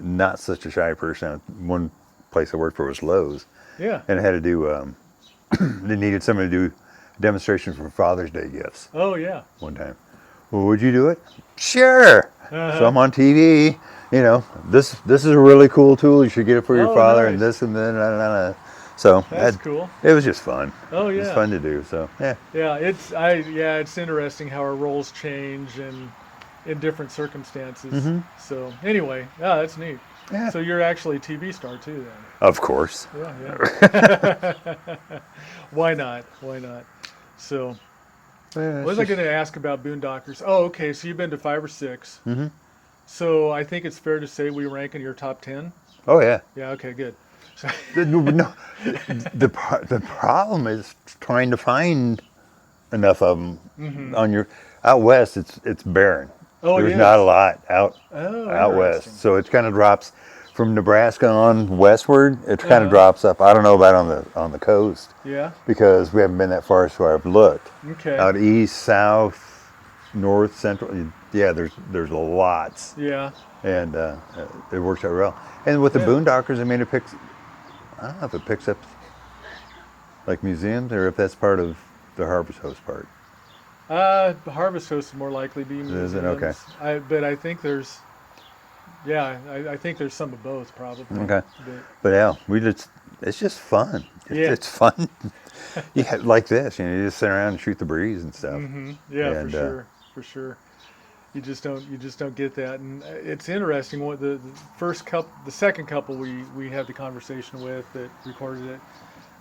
S1: not such a shy person. One place I worked for was Lowe's,
S2: yeah.
S1: and I had to do. They needed somebody to do a demonstration for Father's Day gifts
S2: Oh yeah.
S1: one time. Well, would you do it? Sure. So
S2: Uh-huh.
S1: I'm on TV. This is a really cool tool. You should get it for your
S2: Oh
S1: father, and
S2: nice.
S1: this and then. So
S2: That's cool.
S1: it was just fun.
S2: Oh
S1: It was
S2: yeah.
S1: fun to do. So yeah.
S2: Yeah, it's interesting how our roles change and in different circumstances. So anyway, yeah, that's neat.
S1: Yeah.
S2: So you're actually a TV star too
S1: Of course.
S2: then. Yeah, yeah. Why not? Why not? So
S1: Yeah,
S2: what was I going to ask about Boondockers? Oh, okay. So you've been to 5 or 6. So I think it's fair to say we rank in your top 10.
S1: Oh yeah.
S2: Yeah. Okay. Good. So,
S1: No, the problem is trying to find enough of them on your out west. It's barren.
S2: oh, it
S1: There's not a
S2: is.
S1: lot
S2: Oh,
S1: out
S2: interesting.
S1: west, so it kind of drops from Nebraska on westward. It kind of
S2: Uh-huh.
S1: drops up. I don't know about on the coast
S2: Yeah.
S1: because we haven't been that far, so I've looked
S2: Okay.
S1: out east, south, north, central. Yeah, there's lots,
S2: Yeah.
S1: and it works out well. And with the
S2: Yeah.
S1: Boondockers, I mean, it picks. I don't know if it picks up like museums or if that's part of the Harvest Host part.
S2: Harvest Host would more likely be
S1: Is it? Okay.
S2: museums. But I think there's, yeah, I think there's some of both probably.
S1: Okay.
S2: But
S1: But yeah, it's just fun.
S2: Yeah.
S1: It's fun. Yeah, like this, you just sit around and shoot the breeze and stuff.
S2: yeah,
S1: And,
S2: for sure. You just don't get that, and it's interesting. What the first couple, the second couple we had the conversation with that recorded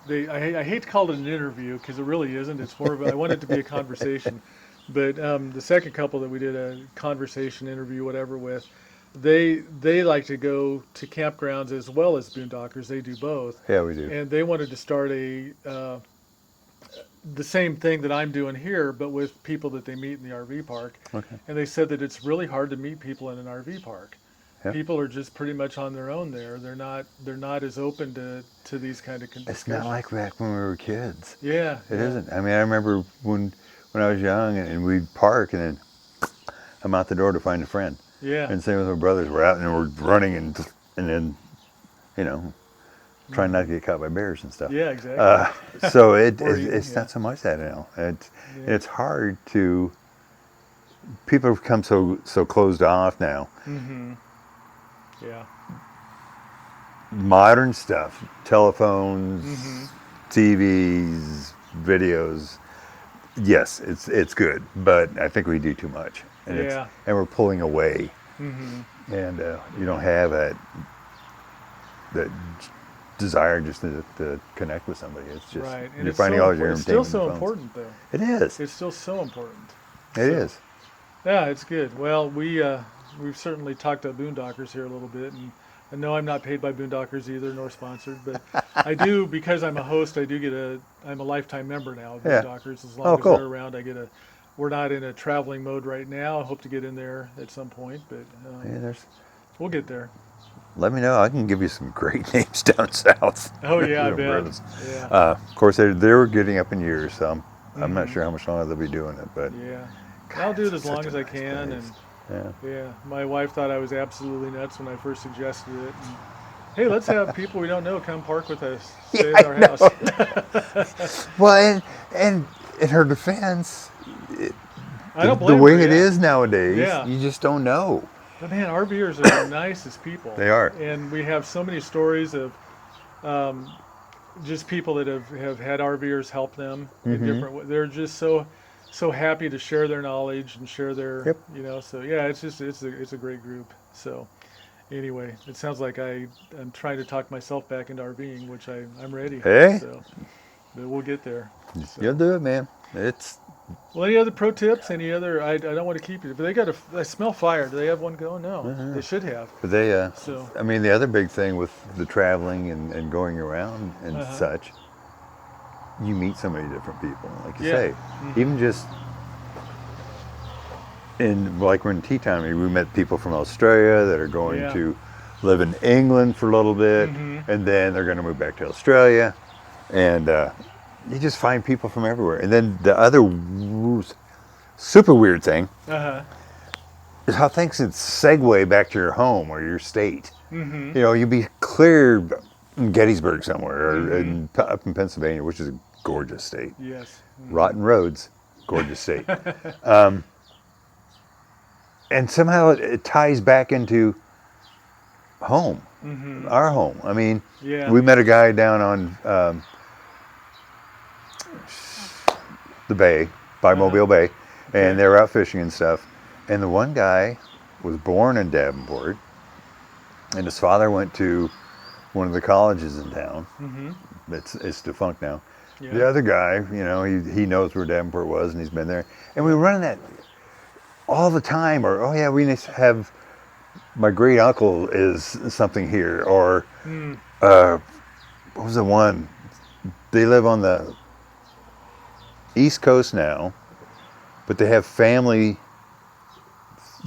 S2: it. I hate to call it an interview because it really isn't. It's more of I want it to be a conversation. But the second couple that we did a conversation interview, whatever, with, they like to go to campgrounds as well as boondockers. They do both,
S1: Yeah, we do.
S2: and they wanted to start the same thing that I'm doing here, but with people that they meet in the RV park.
S1: Okay.
S2: And they said that it's really hard to meet people in an RV park.
S1: Yeah.
S2: People are just pretty much on their own there. They're not as open to these kind of
S1: It's
S2: discussions.
S1: not like back when we were kids.
S2: Yeah.
S1: It
S2: yeah.
S1: isn't. I mean, I remember when I was young and we'd park and then I'm out the door to find a friend.
S2: Yeah.
S1: And same with my brothers. We're out and we're running and then, trying not to get caught by bears and stuff.
S2: Yeah, exactly.
S1: So
S2: Or eaten,
S1: it's
S2: yeah.
S1: not so much that now.
S2: Yeah.
S1: It's hard to. People have become so closed off now.
S2: Yeah.
S1: Modern stuff, telephones,
S2: Mm-hmm.
S1: TVs, videos. Yes, it's good, but I think we do too much, and
S2: Yeah.
S1: and we're pulling away,
S2: Mm-hmm.
S1: and you don't have that desire just to connect with somebody. It's just
S2: Right. And
S1: you're
S2: it's
S1: finding
S2: so
S1: all your
S2: it's still
S1: entertainment
S2: so
S1: in the phones.
S2: important though.
S1: It is.
S2: It's still so important.
S1: It is.
S2: Yeah, it's good. Well, we've certainly talked about Boondockers here a little bit, and no, I'm not paid by Boondockers either, nor sponsored, but I do because I'm a host. I'm a lifetime member now of
S1: Yeah.
S2: Boondockers. As long
S1: Oh,
S2: as
S1: cool.
S2: they're around, We're not in a traveling mode right now. I hope to get in there at some point, but
S1: Yeah,
S2: we'll get there.
S1: let me know. I can give you some great names down south.
S2: Oh yeah, I
S1: Little
S2: bet.
S1: brothers.
S2: Yeah,
S1: Of course, they're getting up in years, so I'm not sure how much longer they'll be doing it, but
S2: yeah.
S1: God,
S2: I'll do it
S1: it's
S2: as long
S1: such a
S2: as I
S1: nice
S2: can,
S1: place.
S2: and
S1: Yeah.
S2: yeah, my wife thought I was absolutely nuts when I first suggested it. And, hey, let's have people we don't know come park with us, stay
S1: Yeah,
S2: at our house.
S1: Well, and in her defense,
S2: I don't
S1: the
S2: blame
S1: way
S2: her,
S1: it
S2: yeah.
S1: is nowadays,
S2: Yeah.
S1: you just don't know.
S2: But man, RVers are the nicest people.
S1: They are.
S2: And we have so many stories of just people that have had RVers help them in different ways. They're just so happy to share their knowledge and share their,
S1: Yep.
S2: so yeah, it's a great group. So anyway, it sounds like I'm trying to talk myself back into RVing, which I'm ready.
S1: Hey,
S2: So but we'll get there.
S1: you'll
S2: So
S1: do it, man. It's
S2: well, any other pro tips? Any other? I don't want to keep you, but they got a. I smell fire. Do they have one going? No, they should have.
S1: but they.
S2: So
S1: I mean, the other big thing with the traveling and going around and such, you meet so many different people. Like you say, even just in like when tea time, we met people from Australia that are going to live in England for a little bit, and then they're going to move back to Australia, and you just find people from everywhere. And then the other super weird thing is how things can segue back to your home or your state. You know, you'd be clear in Gettysburg somewhere or up in Pennsylvania, which is a gorgeous state.
S2: yes,
S1: Rotten roads, gorgeous state. And somehow it ties back into home, our home. I mean, we met a guy down on the bay, by Mobile Bay, and they were out fishing and stuff. And the one guy was born in Davenport, and his father went to one of the colleges in town. It's defunct now. The other guy, you know, he knows where Davenport was, and he's been there. And we were running that all the time, or oh yeah, we need to have my great uncle is something here, or what was the one? They live on the East Coast now, but they have family.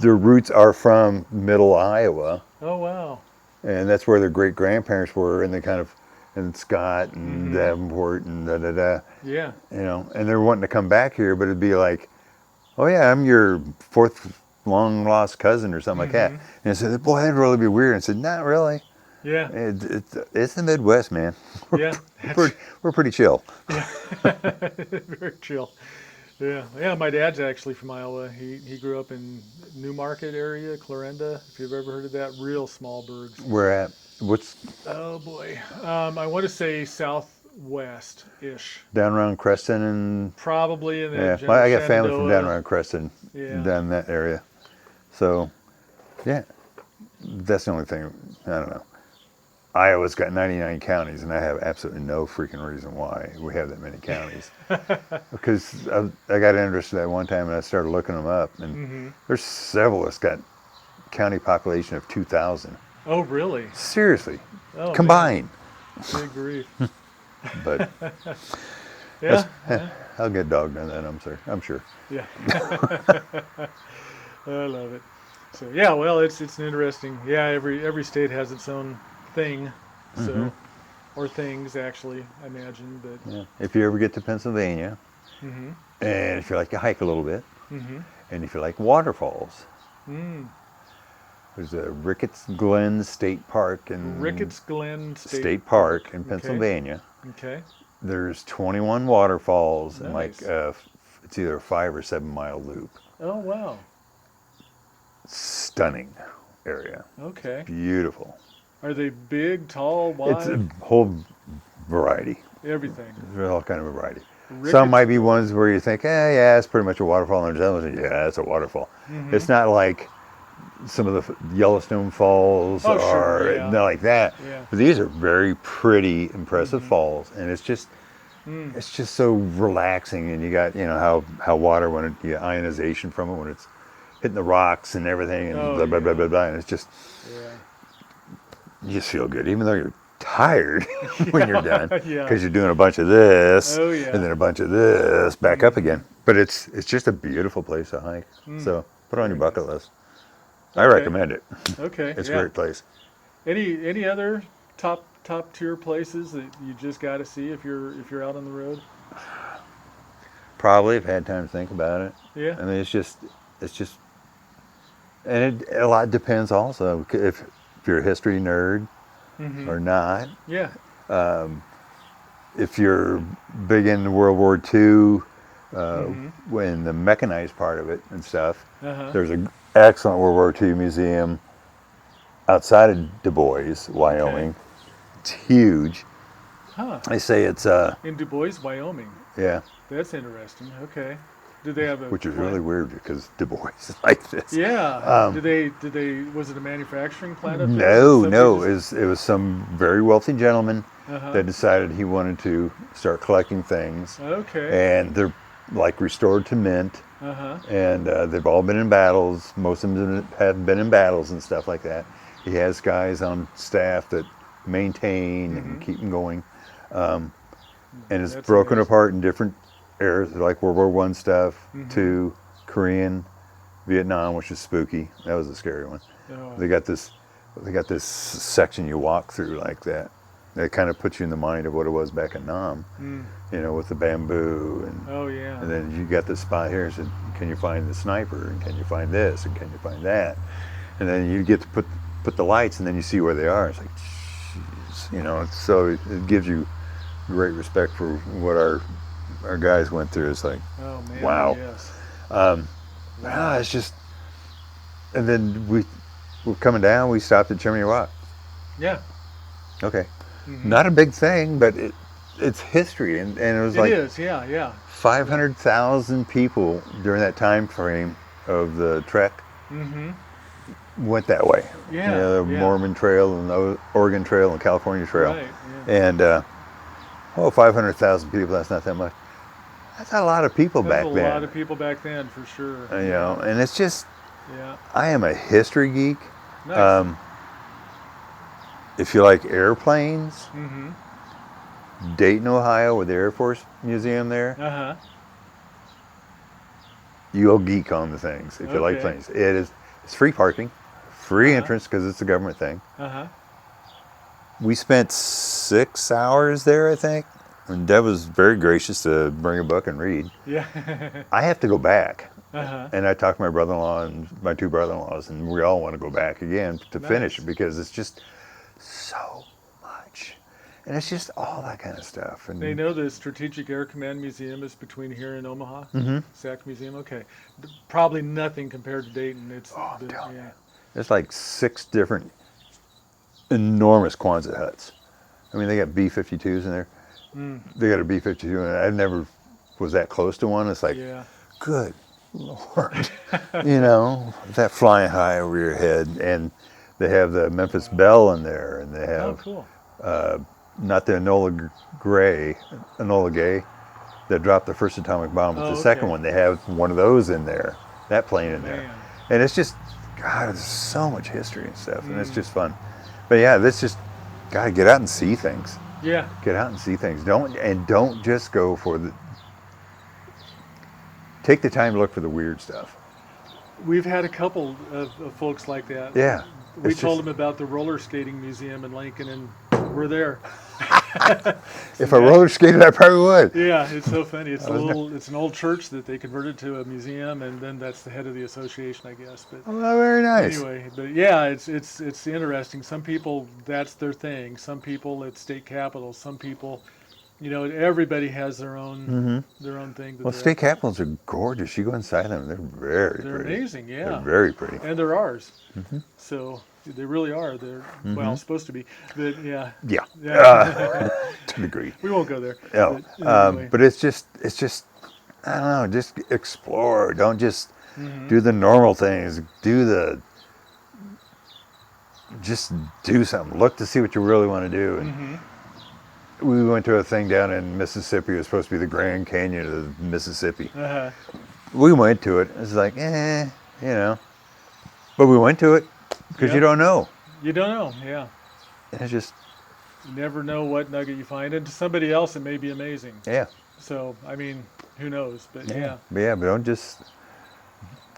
S1: Their roots are from Middle Iowa.
S2: Oh wow!
S1: And that's where their great grandparents were, and they kind of, and Scott and Davenport and da da da.
S2: Yeah.
S1: You know, and they're wanting to come back here, but it'd be like, oh yeah, I'm your fourth long lost cousin or something like that. And I said, boy, that'd really be weird. And I said, not really.
S2: Yeah.
S1: It's the Midwest, man. We're pretty chill.
S2: Yeah. Very chill. Yeah. Yeah. My dad's actually from Iowa. He grew up in Newmarket area, Clarinda. If you've ever heard of that, real small burgs.
S1: Where at? What's
S2: Oh boy. I want to say southwest-ish.
S1: down around Creston and
S2: Probably in
S1: yeah.
S2: that general
S1: I got family from
S2: Shenandoah.
S1: down around Creston,
S2: Yeah.
S1: down that area. So, yeah, that's the only thing. I don't know. Iowa's got 99 counties, and I have absolutely no freaking reason why we have that many counties. Because I got interested at one time, and I started looking them up, and there's several that's got county population of 2,000.
S2: Oh really?
S1: Seriously,
S2: Oh,
S1: combined.
S2: man. Good grief.
S1: But
S2: Yeah.
S1: I'll get dogged on that. I'm sure.
S2: Yeah. I love it. So yeah, well, it's an interesting. Yeah, every state has its own thing. So, or things actually, I imagine. But
S1: Yeah. If you ever get to Pennsylvania, and if you like to hike a little bit, and if you like waterfalls, there's a Ricketts Glen State Park in
S2: Ricketts Glen
S1: State Park in Pennsylvania.
S2: Okay.
S1: There's 21 waterfalls and like
S2: Nice.
S1: it's either a 5 or 7 mile loop.
S2: Oh wow.
S1: Stunning area.
S2: Okay.
S1: Beautiful.
S2: Are they big, tall, wide?
S1: It's a whole variety.
S2: Everything.
S1: There's all kind of a variety.
S2: Ricketts-
S1: Some might be ones where you think, yeah, it's pretty much a waterfall. And there's others, yeah, it's a waterfall. It's not like some of the Yellowstone Falls
S2: Oh,
S1: or
S2: sure, yeah.
S1: not like that.
S2: Yeah.
S1: But these are very pretty, impressive falls, and it's just so relaxing. And you got how water when you get ionization from it when it's hitting the rocks and everything, and
S2: Oh,
S1: blah blah blah
S2: yeah.
S1: blah blah. And it's just
S2: Yeah.
S1: you just feel good, even though you're tired when you're done,
S2: Yeah.
S1: because you're doing a bunch of this
S2: Oh, yeah.
S1: and then a bunch of this back up again. But it's just a beautiful place to hike. So put it on your bucket list. I
S2: Okay.
S1: recommend it.
S2: Okay.
S1: It's
S2: yeah.
S1: a great place.
S2: Any other top tier places that you just got to see if you're out on the road?
S1: Probably, I've had time to think about it.
S2: Yeah.
S1: I mean, it's just, and a lot depends also if you're a history nerd or not.
S2: Yeah.
S1: If you're big into World War II, when the mechanized part of it and stuff, there's an excellent World War II museum outside of Du Bois, Wyoming. It's huge.
S2: Huh.
S1: They say it's
S2: In Du Bois, Wyoming.
S1: yeah,
S2: That's interesting. Okay. Did they have a
S1: which is
S2: plant?
S1: really weird because Du Bois is like this.
S2: Yeah. Did they was it a manufacturing plant up there?
S1: No,
S2: Somebody
S1: no,
S2: just-
S1: it was some very wealthy gentleman
S2: Uh-huh.
S1: that decided he wanted to start collecting things,
S2: Okay.
S1: and they're like restored to mint,
S2: Uh-huh.
S1: and they've all been in battles. Most of them have been in battles and stuff like that. He has guys on staff that maintain and keep them going, and it's
S2: That's
S1: broken
S2: amazing.
S1: apart in different eras, like World War One stuff, to Korean, Vietnam, which is spooky. That was a scary one.
S2: Oh.
S1: They got this section you walk through like that. It kind of puts you in the mind of what it was back in Nam, you know, with the bamboo
S2: Oh yeah.
S1: and then you got this spot here and said, can you find the sniper and can you find this and can you find that? And then you get to put the lights and then you see where they are. It's like, jeez, you know, so it gives you great respect for what our guys went through. It's like,
S2: Oh man.
S1: wow.
S2: Yes.
S1: It's just, and then we're coming down, we stopped at Chimney Rock.
S2: Yeah.
S1: Okay. Not a big thing, but it's history. And it was like
S2: It is. Yeah. Yeah.
S1: 500,000 people during that time frame of the trek went that way.
S2: Yeah,
S1: You know, the
S2: yeah.
S1: Mormon Trail and the Oregon Trail and California Trail.
S2: Right. Yeah.
S1: And 500,000 people, that's not that much. That's a lot of people
S2: There's
S1: back
S2: a
S1: then.
S2: lot of people back then for sure.
S1: You know, and it's just,
S2: Yeah.
S1: I am a history geek.
S2: Nice.
S1: If you like airplanes,
S2: Mm-hmm.
S1: Dayton, Ohio, with the Air Force Museum there,
S2: Uh-huh.
S1: you'll geek on the things if you like
S2: Okay.
S1: planes. It's free parking, free entrance because it's a government thing.
S2: Uh-huh.
S1: We spent 6 hours there, I think, and Deb was very gracious to bring a book and read.
S2: Yeah.
S1: I have to go back,
S2: Uh-huh.
S1: and I talked to my brother-in-law and my two brother-in-laws, and we all want to go back again to finish
S2: Nice.
S1: it because it's just so much, and it's just all that kind of stuff. And
S2: They know the Strategic Air Command Museum is between here and Omaha. SAC Museum. Okay. Probably nothing compared to Dayton. It's
S1: I'm telling
S2: yeah.
S1: there's like 6 different enormous Quonset huts. I mean, they got B-52s in there. They got a B-52, and I never was that close to one. It's like,
S2: Yeah.
S1: good Lord. You know, that flying high over your head. And they have the Memphis Belle in there, and they
S2: Oh,
S1: have
S2: cool.
S1: not the Enola Gay that dropped the first atomic bomb, but
S2: Oh,
S1: the second
S2: okay.
S1: one, they have one of those in there, that plane in there.
S2: Man.
S1: And it's just, God, there's so much history and stuff, and it's just fun. But yeah, this just, gotta get out and see things.
S2: Yeah.
S1: Get out and see things. Don't just go for take the time to look for the weird stuff.
S2: We've had a couple of folks like that.
S1: Yeah.
S2: We
S1: it's
S2: told
S1: just-
S2: them about the roller skating museum in Lincoln, and we're there.
S1: If I roller skated, I probably would.
S2: Yeah, it's so funny. It's it's an old church that they converted to a museum, and then that's the head of the association, I guess. But
S1: Oh, very nice.
S2: anyway, but yeah, it's interesting. Some people, that's their thing. Some people it's state capitals. Some people, you know, everybody has their own thing. That
S1: Well,
S2: they're
S1: state capitals are gorgeous. You go inside them, they're very
S2: They're
S1: pretty.
S2: amazing, yeah.
S1: They're very pretty.
S2: and they're ours. So they really are. They're well supposed to be. But yeah,
S1: Yeah.
S2: yeah.
S1: To a degree.
S2: We won't go there.
S1: Yeah.
S2: Anyway.
S1: But it's just, I don't know, just explore. Don't just do the normal things. Just do something. Look to see what you really want to do. And we went to a thing down in Mississippi. It was supposed to be the Grand Canyon of Mississippi.
S2: Uh-huh.
S1: We went to it. It's like, you know. But we went to it because you
S2: Yep.
S1: don't know.
S2: You don't know. Yeah.
S1: And it's just,
S2: You never know what nugget you find, and to somebody else it may be amazing.
S1: yeah.
S2: So I mean, who knows? But yeah.
S1: But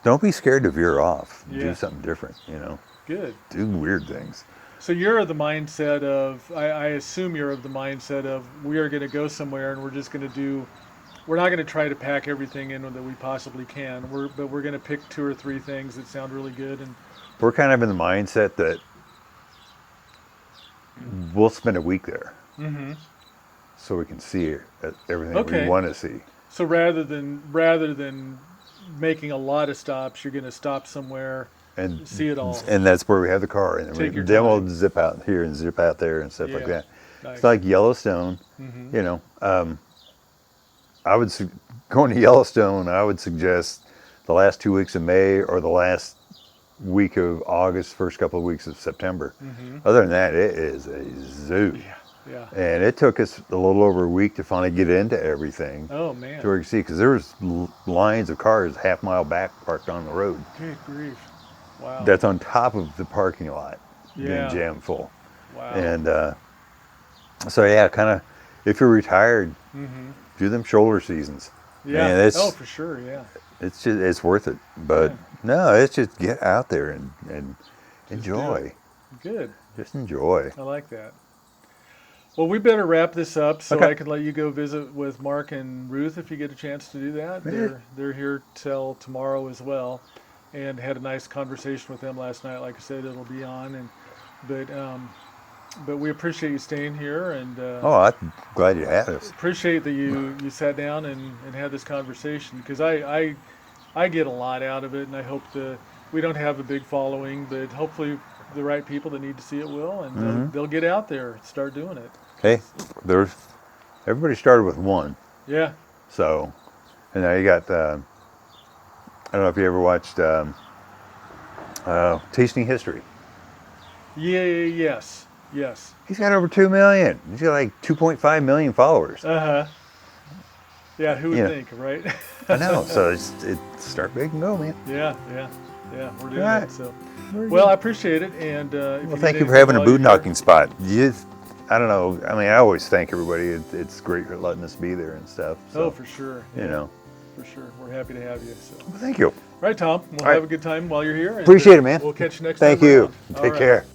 S1: don't be scared to veer off.
S2: Yeah.
S1: Do something different, you know.
S2: Good.
S1: Do weird things.
S2: So you're of the mindset of, I assume you're of the mindset of, we are going to go somewhere and we're just going to we're not going to try to pack everything in that we possibly can. But we're going to pick 2 or 3 things that sound really good. And
S1: We're kind of in the mindset that we'll spend a week there so we can see everything
S2: Okay.
S1: we want to see.
S2: so rather than making a lot of stops, you're going to stop somewhere,
S1: And
S2: see it all.
S1: And that's where we have the car. And
S2: Take your
S1: then we'll
S2: time.
S1: zip out here and zip out there and stuff like
S2: Yeah.
S1: that.
S2: Nice.
S1: It's like Yellowstone.
S2: Mm-hmm.
S1: You know, going to Yellowstone. I would suggest the last 2 weeks of May or the last week of August, first couple of weeks of September.
S2: Mm-hmm.
S1: Other than that, it is a zoo.
S2: Yeah. Yeah.
S1: And it took us a little over a week to finally get into everything.
S2: Oh man.
S1: To where you can see, because there was lines of cars half-mile back parked on the road.
S2: Good grief. Wow.
S1: That's on top of the parking lot being
S2: Yeah.
S1: jammed full.
S2: Wow.
S1: And so yeah, kind of, if you're retired,
S2: Mm-hmm.
S1: do them shoulder seasons.
S2: Yeah.
S1: Man,
S2: Oh, for sure. Yeah.
S1: it's just, it's worth it. But
S2: Yeah.
S1: no, it's just get out there and
S2: do
S1: enjoy.
S2: Good.
S1: Just enjoy.
S2: I like that. Well, we better wrap this up so
S1: Okay.
S2: I can let you go visit with Mark and Ruth if you get a chance to do that.
S1: Yeah.
S2: They're here till tomorrow as well, and had a nice conversation with them last night. Like I said, it'll be on, but we appreciate you staying here, and
S1: Oh, I'm glad you had us.
S2: appreciate that you sat down and had this conversation, because I get a lot out of it, and I hope we don't have a big following, but hopefully the right people that need to see it will, and they'll get out there and start doing it.
S1: Hey, everybody started with one.
S2: Yeah.
S1: So, and now you got, I don't know if you ever watched Tasting History.
S2: Yeah. Yes. Yes.
S1: He's got over 2 million. He's got like 2.5 million followers.
S2: Yeah. Who would
S1: Yeah.
S2: think, right?
S1: I know. So it's start big and go, man.
S2: Yeah. We're doing
S1: All right.
S2: it. So, well, I appreciate it, and
S1: Well, thank you for having a boondocking spot. I don't know. I mean, I always thank everybody. It's great for letting us be there and stuff. So,
S2: Oh, for sure.
S1: you know.
S2: For sure. We're happy to have you. So,
S1: Well, thank you.
S2: right, Tom. We'll
S1: right.
S2: have a good time while you're here. And,
S1: Appreciate it, man.
S2: We'll catch you next
S1: Thank
S2: time.
S1: you.
S2: around. All
S1: Take
S2: right.
S1: care.